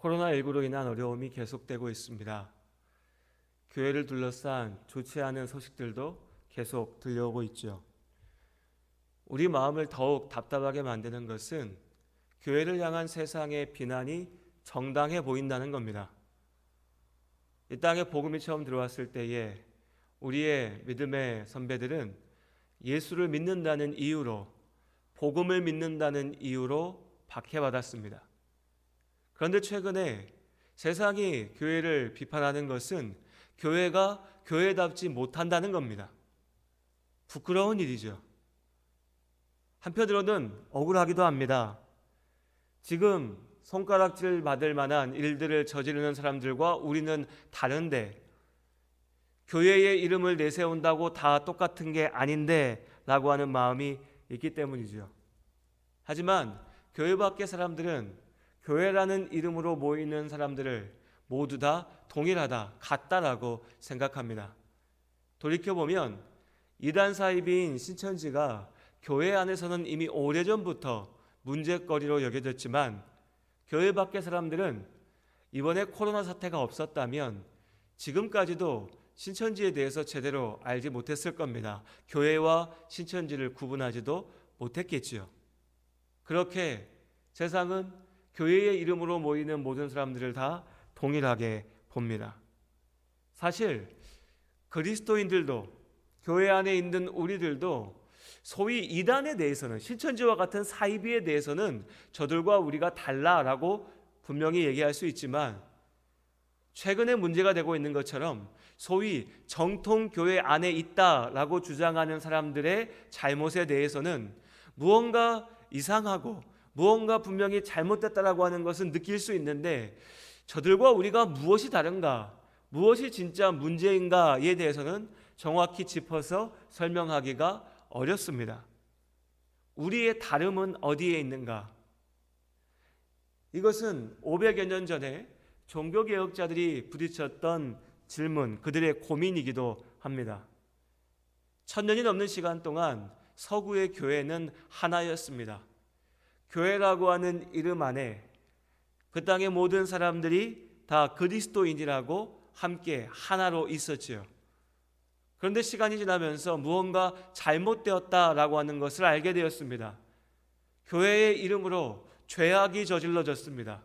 코로나19로 인한 어려움이 계속되고 있습니다. 교회를 둘러싼 좋지 않은 소식들도 계속 들려오고 있죠. 우리 마음을 더욱 답답하게 만드는 것은 교회를 향한 세상의 비난이 정당해 보인다는 겁니다. 이 땅에 복음이 처음 들어왔을 때에 우리의 믿음의 선배들은 예수를 믿는다는 이유로, 복음을 믿는다는 이유로 박해받았습니다. 그런데 최근에 세상이 교회를 비판하는 것은 교회가 교회답지 못한다는 겁니다. 부끄러운 일이죠. 한편으로는 억울하기도 합니다. 지금 손가락질 받을 만한 일들을 저지르는 사람들과 우리는 다른데, 교회의 이름을 내세운다고 다 똑같은 게 아닌데 라고 하는 마음이 있기 때문이죠. 하지만 교회 밖의 사람들은 교회라는 이름으로 모이는 사람들을 모두 다 동일하다, 같다라고 생각합니다. 돌이켜보면 이단 사이비인 신천지가 교회 안에서는 이미 오래전부터 문제거리로 여겨졌지만, 교회 밖의 사람들은 이번에 코로나 사태가 없었다면 지금까지도 신천지에 대해서 제대로 알지 못했을 겁니다. 교회와 신천지를 구분하지도 못했겠지요. 그렇게 세상은 교회의 이름으로 모이는 모든 사람들을 다 동일하게 봅니다. 사실 그리스도인들도, 교회 안에 있는 우리들도 소위 이단에 대해서는, 신천지와 같은 사이비에 대해서는 저들과 우리가 달라라고 분명히 얘기할 수 있지만, 최근에 문제가 되고 있는 것처럼 소위 정통교회 안에 있다라고 주장하는 사람들의 잘못에 대해서는 무언가 이상하고 무언가 분명히 잘못됐다라고 하는 것은 느낄 수 있는데, 저들과 우리가 무엇이 다른가, 무엇이 진짜 문제인가에 대해서는 정확히 짚어서 설명하기가 어렵습니다. 우리의 다름은 어디에 있는가? 이것은 500여 년 전에 종교개혁자들이 부딪혔던 질문, 그들의 고민이기도 합니다. 1000년이 넘는 시간 동안 서구의 교회는 하나였습니다. 교회라고 하는 이름 안에 그 땅의 모든 사람들이 다 그리스도인이라고 함께 하나로 있었지요. 그런데 시간이 지나면서 무언가 잘못되었다라고 하는 것을 알게 되었습니다. 교회의 이름으로 죄악이 저질러졌습니다.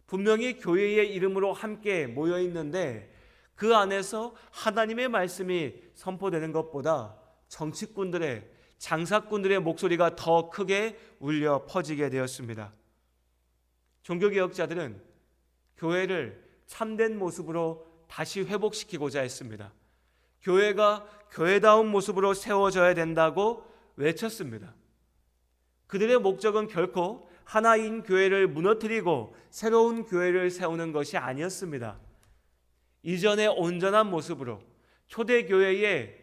분명히 교회의 이름으로 함께 모여 있는데 그 안에서 하나님의 말씀이 선포되는 것보다 정치꾼들의, 장사꾼들의 목소리가 더 크게 울려 퍼지게 되었습니다. 종교개혁자들은 교회를 참된 모습으로 다시 회복시키고자 했습니다. 교회가 교회다운 모습으로 세워져야 된다고 외쳤습니다. 그들의 목적은 결코 하나인 교회를 무너뜨리고 새로운 교회를 세우는 것이 아니었습니다. 이전의 온전한 모습으로, 초대교회의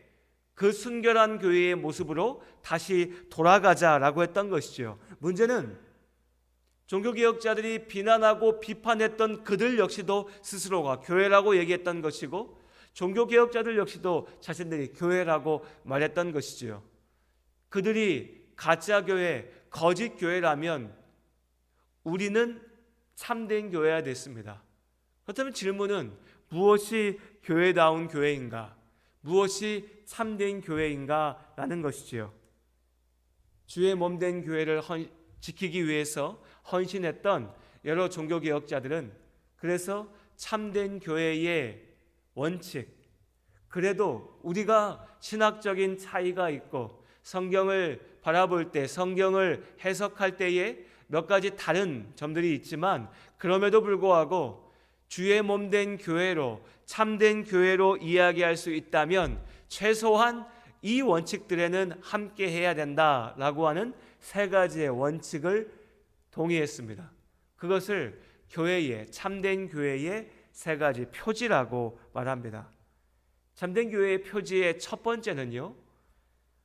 그 순결한 교회의 모습으로 다시 돌아가자라고 했던 것이죠. 문제는 종교개혁자들이 비난하고 비판했던 그들 역시도 스스로가 교회라고 얘기했던 것이고, 종교개혁자들 역시도 자신들이 교회라고 말했던 것이지요. 그들이 가짜교회, 거짓교회라면 우리는 참된 교회가 됐습니다. 그렇다면 질문은 무엇이 교회다운 교회인가? 무엇이 참된 교회인가? 라는 것이지요. 주의 몸된 교회를 지키기 위해서 헌신했던 여러 종교개혁자들은 그래서 참된 교회의 원칙, 그래도 우리가 신학적인 차이가 있고 성경을 바라볼 때, 성경을 해석할 때에 몇 가지 다른 점들이 있지만, 그럼에도 불구하고 주의 몸된 교회로, 참된 교회로 이야기할 수 있다면 최소한 이 원칙들에는 함께 해야 된다라고 하는 세 가지의 원칙을 동의했습니다. 그것을 교회의, 참된 교회의 세 가지 표지라고 말합니다. 참된 교회의 표지의 첫 번째는요,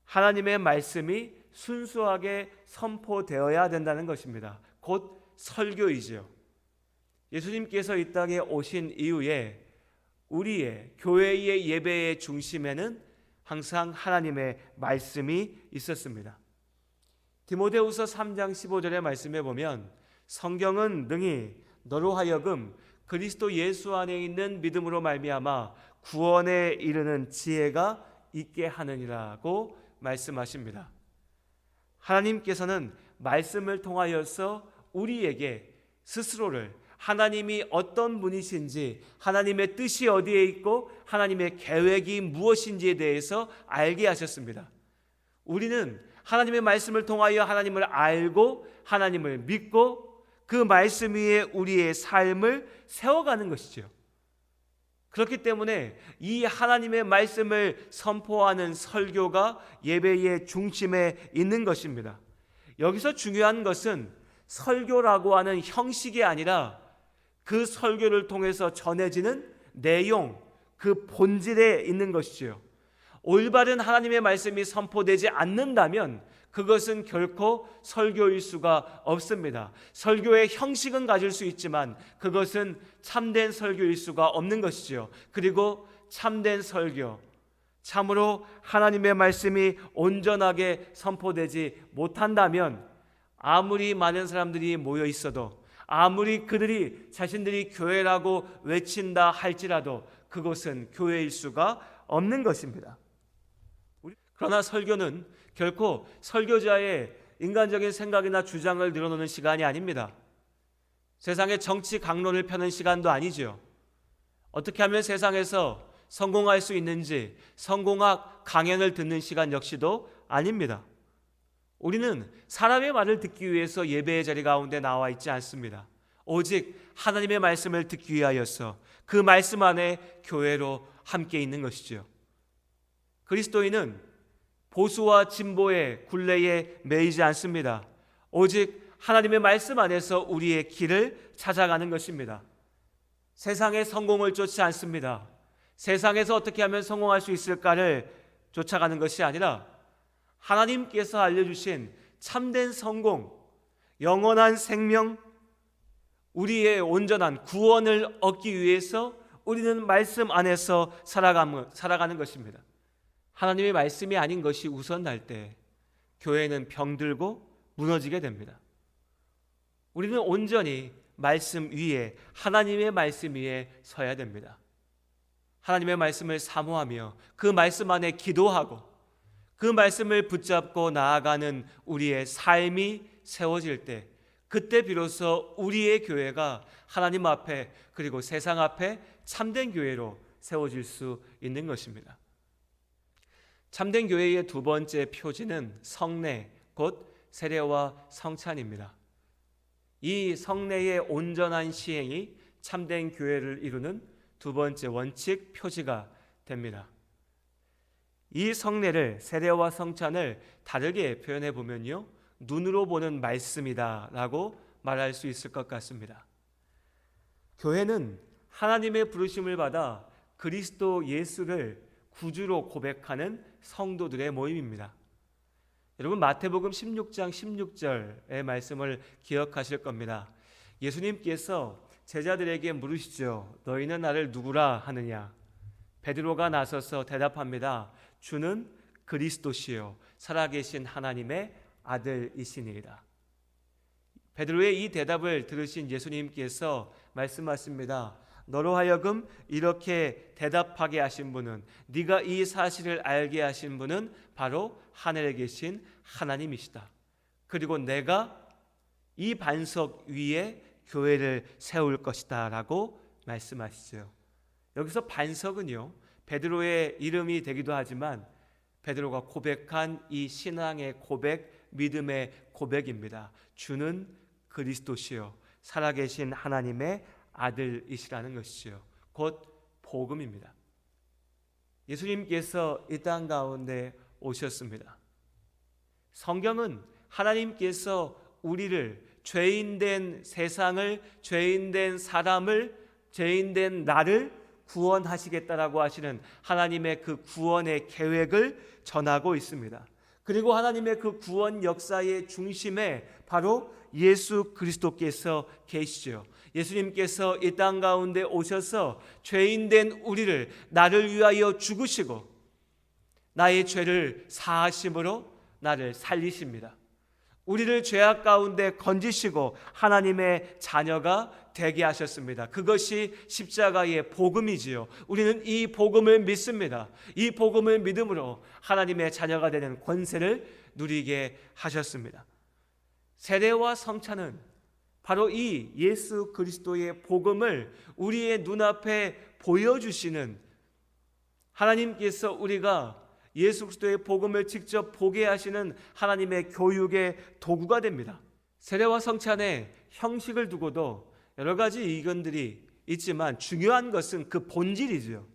하나님의 말씀이 순수하게 선포되어야 된다는 것입니다. 곧 설교이죠. 예수님께서 이 땅에 오신 이후에 우리의 교회의 예배의 중심에는 항상 하나님의 말씀이 있었습니다. 디모데후서 3장 15절의 말씀에 보면 성경은 능히 너로 하여금 그리스도 예수 안에 있는 믿음으로 말미암아 구원에 이르는 지혜가 있게 하느니라고 말씀하십니다. 하나님께서는 말씀을 통하여서 우리에게 스스로를 하나님이 어떤 분이신지, 하나님의 뜻이 어디에 있고 하나님의 계획이 무엇인지에 대해서 알게 하셨습니다. 우리는 하나님의 말씀을 통하여 하나님을 알고 하나님을 믿고 그 말씀 위에 우리의 삶을 세워가는 것이죠. 그렇기 때문에 이 하나님의 말씀을 선포하는 설교가 예배의 중심에 있는 것입니다. 여기서 중요한 것은 설교라고 하는 형식이 아니라 그 설교를 통해서 전해지는 내용, 그 본질에 있는 것이지요. 올바른 하나님의 말씀이 선포되지 않는다면 그것은 결코 설교일 수가 없습니다. 설교의 형식은 가질 수 있지만 그것은 참된 설교일 수가 없는 것이지요. 그리고 참된 설교, 참으로 하나님의 말씀이 온전하게 선포되지 못한다면 아무리 많은 사람들이 모여 있어도, 아무리 그들이 자신들이 교회라고 외친다 할지라도 그것은 교회일 수가 없는 것입니다. 그러나 설교는 결코 설교자의 인간적인 생각이나 주장을 늘어놓는 시간이 아닙니다. 세상의 정치 강론을 펴는 시간도 아니죠. 어떻게 하면 세상에서 성공할 수 있는지 성공학 강연을 듣는 시간 역시도 아닙니다. 우리는 사람의 말을 듣기 위해서 예배의 자리 가운데 나와 있지 않습니다. 오직 하나님의 말씀을 듣기 위하여서 그 말씀 안에 교회로 함께 있는 것이죠. 그리스도인은 보수와 진보의 굴레에 매이지 않습니다. 오직 하나님의 말씀 안에서 우리의 길을 찾아가는 것입니다. 세상의 성공을 쫓지 않습니다. 세상에서 어떻게 하면 성공할 수 있을까를 쫓아가는 것이 아니라 하나님께서 알려주신 참된 성공, 영원한 생명, 우리의 온전한 구원을 얻기 위해서 우리는 말씀 안에서 살아가는 것입니다. 하나님의 말씀이 아닌 것이 우선 날 때 교회는 병들고 무너지게 됩니다. 우리는 온전히 말씀 위에, 하나님의 말씀 위에 서야 됩니다. 하나님의 말씀을 사모하며 그 말씀 안에 기도하고 그 말씀을 붙잡고 나아가는 우리의 삶이 세워질 때, 그때 비로소 우리의 교회가 하나님 앞에 그리고 세상 앞에 참된 교회로 세워질 수 있는 것입니다. 참된 교회의 두 번째 표지는 성례, 곧 세례와 성찬입니다. 이 성례의 온전한 시행이 참된 교회를 이루는 두 번째 원칙 표지가 됩니다. 이 성례를, 세례와 성찬을 다르게 표현해 보면요, 눈으로 보는 말씀이다 라고 말할 수 있을 것 같습니다. 교회는 하나님의 부르심을 받아 그리스도 예수를 구주로 고백하는 성도들의 모임입니다. 여러분, 마태복음 16장 16절의 말씀을 기억하실 겁니다. 예수님께서 제자들에게 물으시죠. 너희는 나를 누구라 하느냐? 베드로가 나서서 대답합니다. 주는 그리스도시요 살아계신 하나님의 아들이시니이다. 베드로의 이 대답을 들으신 예수님께서 말씀하십니다. 너로 하여금 이렇게 대답하게 하신 분은, 네가 이 사실을 알게 하신 분은 바로 하늘에 계신 하나님이시다. 그리고 내가 이 반석 위에 교회를 세울 것이다 라고 말씀하시죠. 여기서 반석은요, 베드로의 이름이 되기도 하지만 베드로가 고백한 이 신앙의 고백, 믿음의 고백입니다. 주는 그리스도시요 살아계신 하나님의 아들이시라는 것이죠. 곧 복음입니다. 예수님께서 이 땅 가운데 오셨습니다. 성경은 하나님께서 우리를, 죄인된 세상을, 죄인된 사람을, 죄인된 나를 구원하시겠다라고 하시는 하나님의 그 구원의 계획을 전하고 있습니다. 그리고 하나님의 그 구원 역사의 중심에 바로 예수 그리스도께서 계시죠. 예수님께서 이 땅 가운데 오셔서 죄인된 우리를, 나를 위하여 죽으시고 나의 죄를 사하심으로 나를 살리십니다. 우리를 죄악 가운데 건지시고 하나님의 자녀가 되게 하셨습니다. 그것이 십자가의 복음이지요. 우리는 이 복음을 믿습니다. 이 복음을 믿음으로 하나님의 자녀가 되는 권세를 누리게 하셨습니다. 세례와 성찬은 바로 이 예수 그리스도의 복음을 우리의 눈앞에 보여주시는, 하나님께서 우리가 예수 그리스도의 복음을 직접 보게 하시는 하나님의 교육의 도구가 됩니다. 세례와 성찬의 형식을 두고도 여러 가지 의견들이 있지만 중요한 것은 그 본질이죠.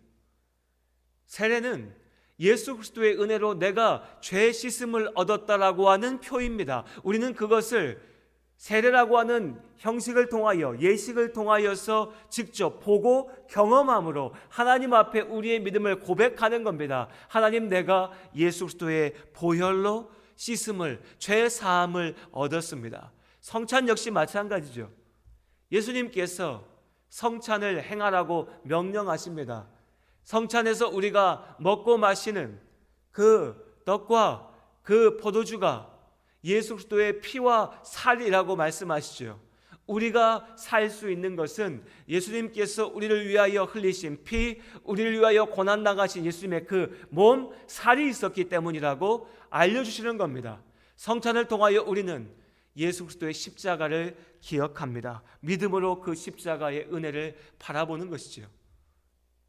세례는 예수 그리스도의 은혜로 내가 죄 씻음을 얻었다라고 하는 표입니다. 우리는 그것을 세례라고 하는 형식을 통하여, 예식을 통하여서 직접 보고 경험함으로 하나님 앞에 우리의 믿음을 고백하는 겁니다. 하나님, 내가 예수 그리스도의 보혈로 씻음을, 죄 사함을 얻었습니다. 성찬 역시 마찬가지죠. 예수님께서 성찬을 행하라고 명령하십니다. 성찬에서 우리가 먹고 마시는 그 떡과 그 포도주가 예수 그리스도의 피와 살이라고 말씀하시죠. 우리가 살 수 있는 것은 예수님께서 우리를 위하여 흘리신 피, 우리를 위하여 고난 당하신 예수님의 그 몸, 살이 있었기 때문이라고 알려주시는 겁니다. 성찬을 통하여 우리는 예수 그리스도의 십자가를 기억합니다. 믿음으로 그 십자가의 은혜를 바라보는 것이죠.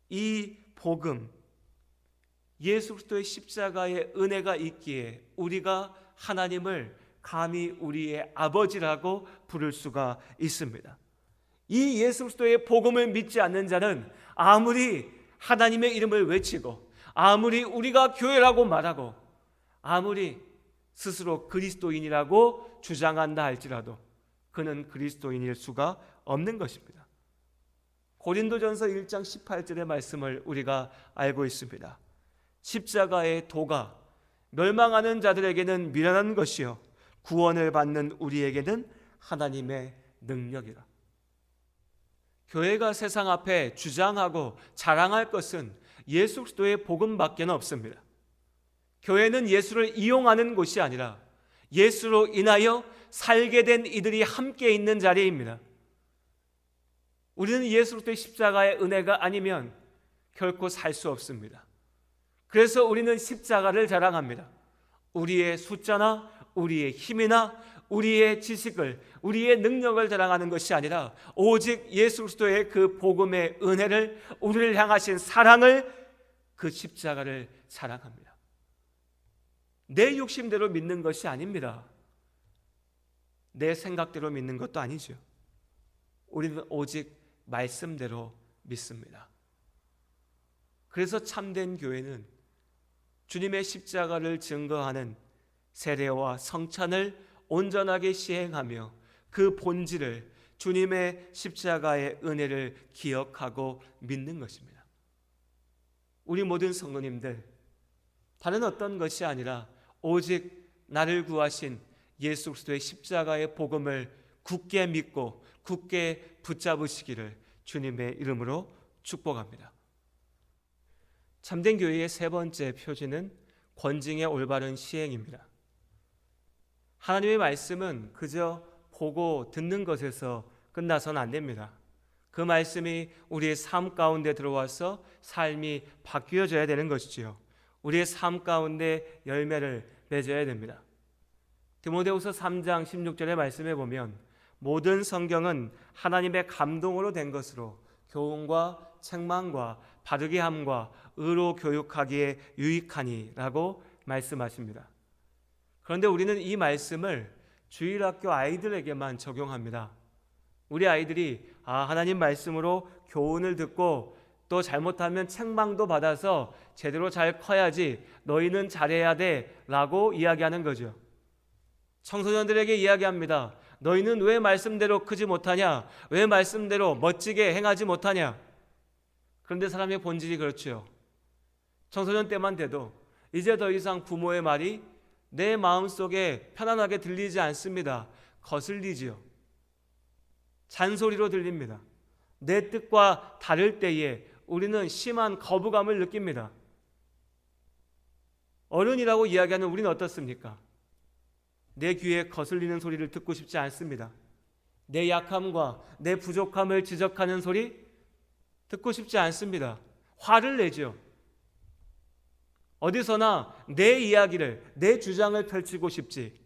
이 복음, 예수 그리스도의 십자가의 은혜가 있기에 우리가 하나님을 감히 우리의 아버지라고 부를 수가 있습니다. 이 예수 그리스도의 복음을 믿지 않는 자는 아무리 하나님의 이름을 외치고, 아무리 우리가 교회라고 말하고, 아무리 스스로 그리스도인이라고 주장한다 할지라도 그는 그리스도인일 수가 없는 것입니다. 고린도전서 1장 18절의 말씀을 우리가 알고 있습니다. 십자가의 도가 멸망하는 자들에게는 미련한 것이요 구원을 받는 우리에게는 하나님의 능력이라. 교회가 세상 앞에 주장하고 자랑할 것은 예수 그리스도의 복음밖에 없습니다. 교회는 예수를 이용하는 곳이 아니라 예수로 인하여 살게 된 이들이 함께 있는 자리입니다. 우리는 예수 그리스도의 십자가의 은혜가 아니면 결코 살 수 없습니다. 그래서 우리는 십자가를 자랑합니다. 우리의 숫자나 우리의 힘이나 우리의 지식을, 우리의 능력을 자랑하는 것이 아니라 오직 예수 그리스도의 그 복음의 은혜를, 우리를 향하신 사랑을, 그 십자가를 자랑합니다. 내 욕심대로 믿는 것이 아닙니다. 내 생각대로 믿는 것도 아니죠. 우리는 오직 말씀대로 믿습니다. 그래서 참된 교회는 주님의 십자가를 증거하는 세례와 성찬을 온전하게 시행하며 그 본질을, 주님의 십자가의 은혜를 기억하고 믿는 것입니다. 우리 모든 성도님들, 다른 어떤 것이 아니라 오직 나를 구하신 예수 그리스도의 십자가의 복음을 굳게 믿고 굳게 붙잡으시기를 주님의 이름으로 축복합니다. 참된 교회의 세 번째 표지는 권징의 올바른 시행입니다. 하나님의 말씀은 그저 보고 듣는 것에서 끝나서는 안 됩니다. 그 말씀이 우리의 삶 가운데 들어와서 삶이 바뀌어져야 되는 것이지요. 우리의 삶 가운데 열매를 맺어야 됩니다. 디모데후서 3장 16절의 말씀에 보면 모든 성경은 하나님의 감동으로 된 것으로 교훈과 책망과 바르게 함과 의로 교육하기에 유익하니라고 말씀하십니다. 그런데 우리는 이 말씀을 주일학교 아이들에게만 적용합니다. 우리 아이들이 하나님 말씀으로 교훈을 듣고 또 잘못하면 책망도 받아서 제대로 잘 커야지, 너희는 잘해야 돼 라고 이야기하는 거죠. 청소년들에게 이야기합니다. 너희는 왜 말씀대로 크지 못하냐? 왜 말씀대로 멋지게 행하지 못하냐? 그런데 사람의 본질이 그렇죠. 청소년 때만 돼도 이제 더 이상 부모의 말이 내 마음속에 편안하게 들리지 않습니다. 거슬리지요. 잔소리로 들립니다. 내 뜻과 다를 때에 우리는 심한 거부감을 느낍니다. 어른이라고 이야기하는 우리는 어떻습니까? 내 귀에 거슬리는 소리를 듣고 싶지 않습니다. 내 약함과 내 부족함을 지적하는 소리 듣고 싶지 않습니다. 화를 내죠. 어디서나 내 이야기를, 내 주장을 펼치고 싶지,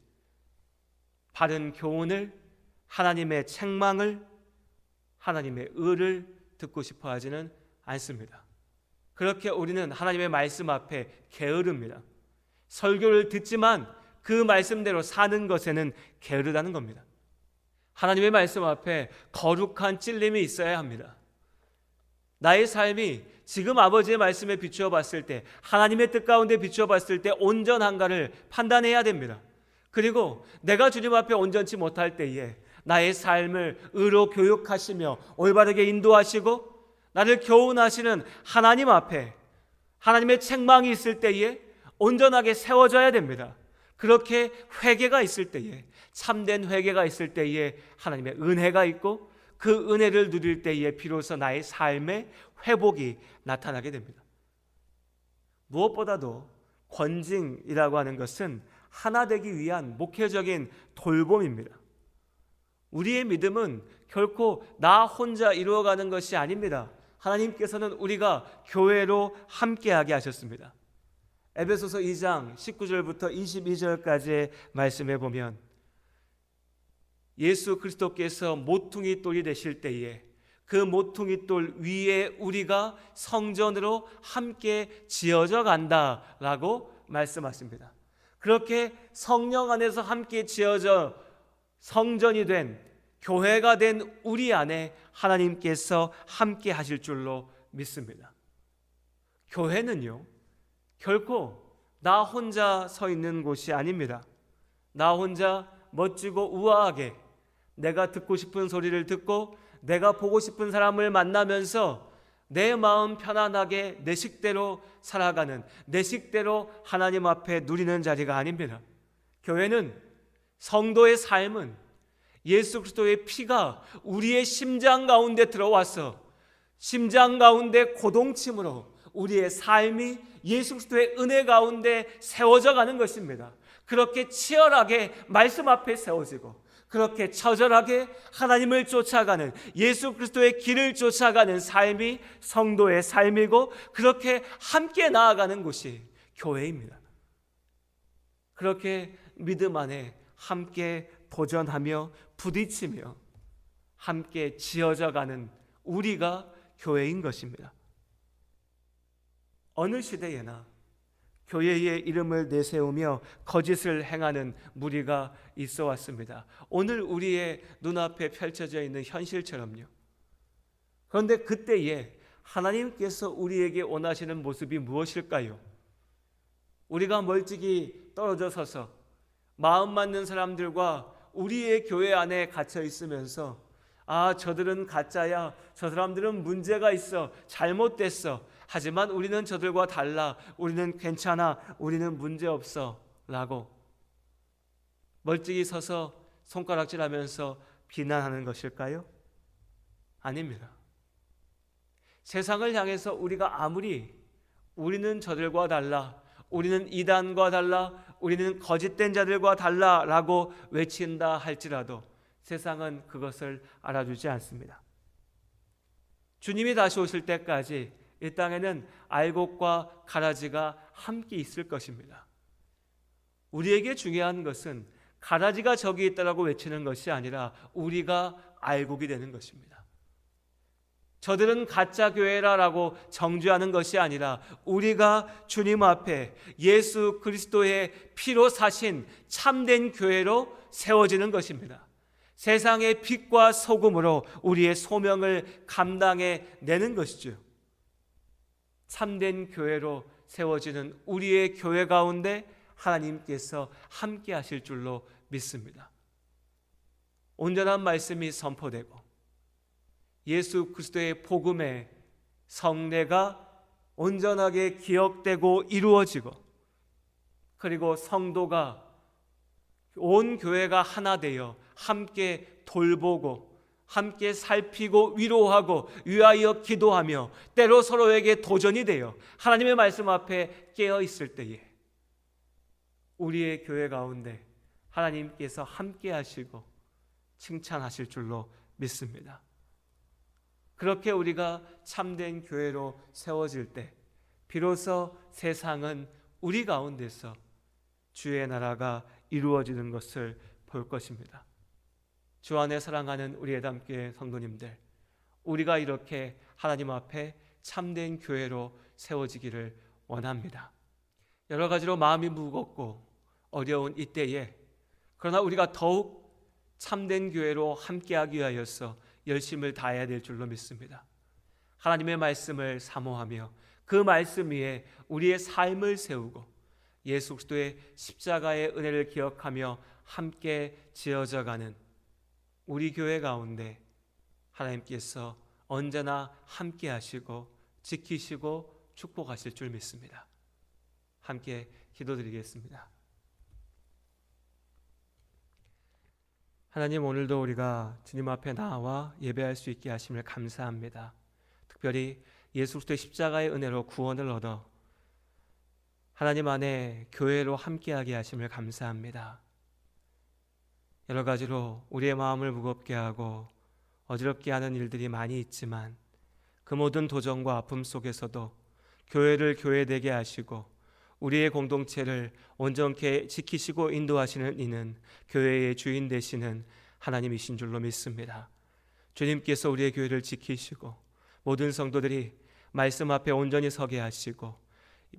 바른 교훈을, 하나님의 책망을, 하나님의 의를 듣고 싶어 하지는 않습니다. 그렇게 우리는 하나님의 말씀 앞에 게으릅니다. 설교를 듣지만 그 말씀대로 사는 것에는 게으르다는 겁니다. 하나님의 말씀 앞에 거룩한 찔림이 있어야 합니다. 나의 삶이 지금 아버지의 말씀에 비추어 봤을 때, 하나님의 뜻 가운데 비추어 봤을 때 온전한가를 판단해야 됩니다. 그리고 내가 주님 앞에 온전치 못할 때에 나의 삶을 의로 교육하시며 올바르게 인도하시고 나를 교훈하시는 하나님 앞에 하나님의 책망이 있을 때에 온전하게 세워져야 됩니다. 그렇게 회개가 있을 때에, 참된 회개가 있을 때에 하나님의 은혜가 있고 그 은혜를 누릴 때에 비로소 나의 삶의 회복이 나타나게 됩니다. 무엇보다도 권징이라고 하는 것은 하나 되기 위한 목회적인 돌봄입니다. 우리의 믿음은 결코 나 혼자 이루어가는 것이 아닙니다. 하나님께서는 우리가 교회로 함께하게 하셨습니다. 에베소서 2장 19절부터 22절까지의 말씀에 보면 예수 그리스도께서 모퉁이 돌이 되실 때에 그 모퉁이 돌 위에 우리가 성전으로 함께 지어져 간다라고 말씀하십니다. 그렇게 성령 안에서 함께 지어져 성전이 된, 교회가 된 우리 안에 하나님께서 함께 하실 줄로 믿습니다. 교회는요, 결코 나 혼자 서 있는 곳이 아닙니다. 나 혼자 멋지고 우아하게 내가 듣고 싶은 소리를 듣고 내가 보고 싶은 사람을 만나면서 내 마음 편안하게 내 식대로 살아가는, 내 식대로 하나님 앞에 누리는 자리가 아닙니다. 교회는, 성도의 삶은 예수 그리스도의 피가 우리의 심장 가운데 들어와서 심장 가운데 고동침으로 우리의 삶이 예수 그리스도의 은혜 가운데 세워져 가는 것입니다. 그렇게 치열하게 말씀 앞에 세워지고 그렇게 처절하게 하나님을 쫓아가는, 예수 그리스도의 길을 쫓아가는 삶이 성도의 삶이고 그렇게 함께 나아가는 곳이 교회입니다. 그렇게 믿음 안에 함께 도전하며 부딪히며 함께 지어져 가는 우리가 교회인 것입니다. 어느 시대에나 교회의 이름을 내세우며 거짓을 행하는 무리가 있어 왔습니다. 오늘 우리의 눈앞에 펼쳐져 있는 현실처럼요. 그런데 그때에 하나님께서 우리에게 원하시는 모습이 무엇일까요? 우리가 멀찍이 떨어져 서서 마음 맞는 사람들과 우리의 교회 안에 갇혀 있으면서 저들은 가짜야, 저 사람들은 문제가 있어, 잘못됐어, 하지만 우리는 저들과 달라, 우리는 괜찮아, 우리는 문제없어 라고 멀찍이 서서 손가락질하면서 비난하는 것일까요? 아닙니다. 세상을 향해서 우리가 아무리 우리는 저들과 달라, 우리는 이단과 달라, 우리는 거짓된 자들과 달라 라고 외친다 할지라도 세상은 그것을 알아주지 않습니다. 주님이 다시 오실 때까지 이 땅에는 알곡과 가라지가 함께 있을 것입니다. 우리에게 중요한 것은 가라지가 저기 있다라고 외치는 것이 아니라 우리가 알곡이 되는 것입니다. 저들은 가짜 교회라라고 정죄하는 것이 아니라 우리가 주님 앞에 예수 그리스도의 피로 사신 참된 교회로 세워지는 것입니다. 세상의 빛과 소금으로 우리의 소명을 감당해 내는 것이죠. 참된 교회로 세워지는 우리의 교회 가운데 하나님께서 함께 하실 줄로 믿습니다. 온전한 말씀이 선포되고 예수 그리스도의 복음의 성례가 온전하게 기억되고 이루어지고 그리고 성도가 온 교회가 하나 되어 함께 돌보고 함께 살피고 위로하고 위하여 기도하며 때로 서로에게 도전이 되어 하나님의 말씀 앞에 깨어 있을 때에 우리의 교회 가운데 하나님께서 함께 하시고 칭찬하실 줄로 믿습니다. 그렇게 우리가 참된 교회로 세워질 때 비로소 세상은 우리 가운데서 주의 나라가 이루어지는 것을 볼 것입니다. 주 안에 사랑하는 우리 예담교회 성도님들, 우리가 이렇게 하나님 앞에 참된 교회로 세워지기를 원합니다. 여러 가지로 마음이 무겁고 어려운 이때에 그러나 우리가 더욱 참된 교회로 함께하기 위하여서 열심을 다해야 될 줄로 믿습니다. 하나님의 말씀을 사모하며 그 말씀 위에 우리의 삶을 세우고 예수 그리스도의 십자가의 은혜를 기억하며 함께 지어져가는 우리 교회 가운데 하나님께서 언제나 함께 하시고 지키시고 축복하실 줄 믿습니다. 함께 기도드리겠습니다. 하나님, 오늘도 우리가 주님 앞에 나와 예배할 수 있게 하심을 감사합니다. 특별히 예수 그리스도의 십자가의 은혜로 구원을 얻어 하나님 안에 교회로 함께하게 하심을 감사합니다. 여러 가지로 우리의 마음을 무겁게 하고 어지럽게 하는 일들이 많이 있지만 그 모든 도전과 아픔 속에서도 교회를 교회되게 하시고 우리의 공동체를 온전케 지키시고 인도하시는 이는 교회의 주인 되시는 하나님이신 줄로 믿습니다. 주님께서 우리의 교회를 지키시고 모든 성도들이 말씀 앞에 온전히 서게 하시고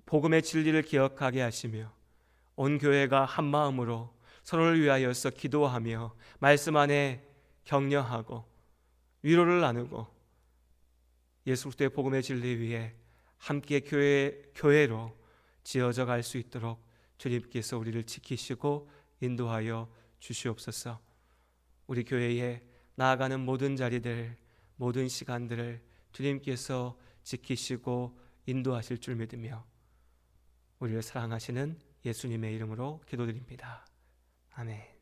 복음의 진리를 기억하게 하시며 온 교회가 한 마음으로 서로를 위하여서 기도하며 말씀 안에 격려하고 위로를 나누고 예수 그리스도의 복음의 진리 위에 함께 교회로 지어져 갈 수 있도록 주님께서 우리를 지키시고 인도하여 주시옵소서. 우리 교회에 나아가는 모든 자리들, 모든 시간들을 주님께서 지키시고 인도하실 줄 믿으며 우리를 사랑하시는 예수님의 이름으로 기도드립니다. 아멘.